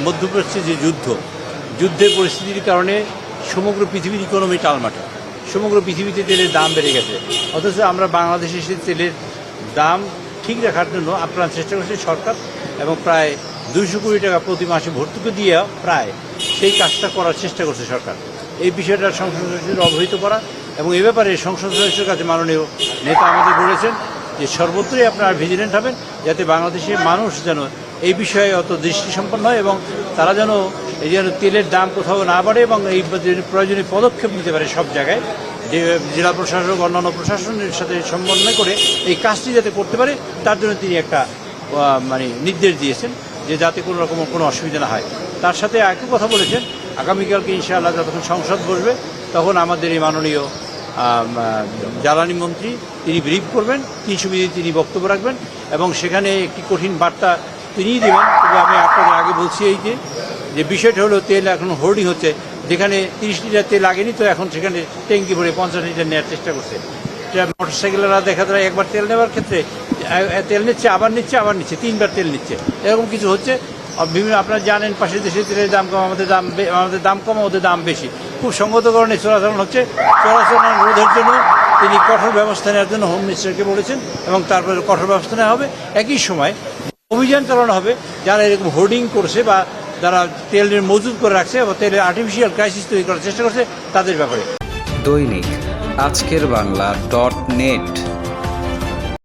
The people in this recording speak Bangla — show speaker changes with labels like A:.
A: মধ্যপ্রাচ্যে যে যুদ্ধের পরিস্থিতির কারণে সমগ্র পৃথিবীর ইকোনমি টালমাটা, সমগ্র পৃথিবীতে তেলের দাম বেড়ে গেছে। অথচ আমরা বাংলাদেশে সে তেলের দাম ঠিক রাখার জন্য আপ্রাণ চেষ্টা করছে সরকার, এবং প্রায় 200 কোটি টাকা প্রতি মাসে ভর্তুকি দিয়ে প্রায় সেই কাজটা করার চেষ্টা করছে সরকার। এই বিষয়টা সংসদ সদস্যদের অবহিত করা, এবং এ ব্যাপারে সংসদ সদস্যের কাছে মাননীয় নেতা আমাদের বলেছেন যে সর্বত্রই আপনারা ভিজিলেন্ট হবেন, যাতে বাংলাদেশের মানুষ যেন এই বিষয়ে অত দৃষ্টি সম্পন্ন হয়, এবং তারা যেন তেলের দাম কোথাও না বাড়ে, এবং এই প্রয়োজনীয় পদক্ষেপ নিতে পারে সব জায়গায়। জেলা প্রশাসক অন্যান্য প্রশাসনের সাথে সমন্বয় করে এই কাজটি যাতে করতে পারে, তার জন্য তিনি একটা নির্দেশ দিয়েছেন যে যাতে কোনো রকম কোনো অসুবিধা না হয়। তার সাথে একই কথা বলেছেন, আগামীকালকে ইনশাআল্লাহ যতক্ষণ সংসদ বসবে তখন আমাদের এই মাননীয় জ্বালানি মন্ত্রী তিনি ব্রিফ করবেন, 300 মিনিট তিনি বক্তব্য রাখবেন, এবং সেখানে একটি কঠিন বার্তা তিনিই দেবেন। তবে আমি আপনাদের আগে বলছি এই যে বিষয়টা হলো তেল এখন হোর্ডিং হচ্ছে, যেখানে 30 লিটার তেল আগেনি, তো এখন সেখানে ট্যাঙ্কি ভরে 50 লিটার নেওয়ার চেষ্টা করছে। মোটরসাইকেলরা দেখা যায় একবার তেল নেওয়ার ক্ষেত্রে তেল নিচ্ছে, আবার নিচ্ছে, আবার নিচ্ছে, 3বার তেল নিচ্ছে, এরকম কিছু হচ্ছে। বিভিন্ন আপনারা জানেন পাশের দেশের তেলের দাম কম, আমাদের দাম কম, ওদের দাম বেশি, খুব সঙ্গত কারণে চোরাচালান হচ্ছে। চোরাচালান রোধের জন্য তিনি কঠোর ব্যবস্থা নেওয়ার জন্য হোম মিনিস্টারকে বলেছেন, এবং তারপরে কঠোর ব্যবস্থা নেওয়া হবে। একই সময় অভিযান চালানো হবে যারা এরকম হোর্ডিং করছে বা যারা তেলের মজুত করে রাখছে বা তেলের আর্টিফিশিয়াল ক্রাইসিস তৈরি করার চেষ্টা করছে তাদের ব্যাপারে।
B: দৈনিক আজকের বাংলা .net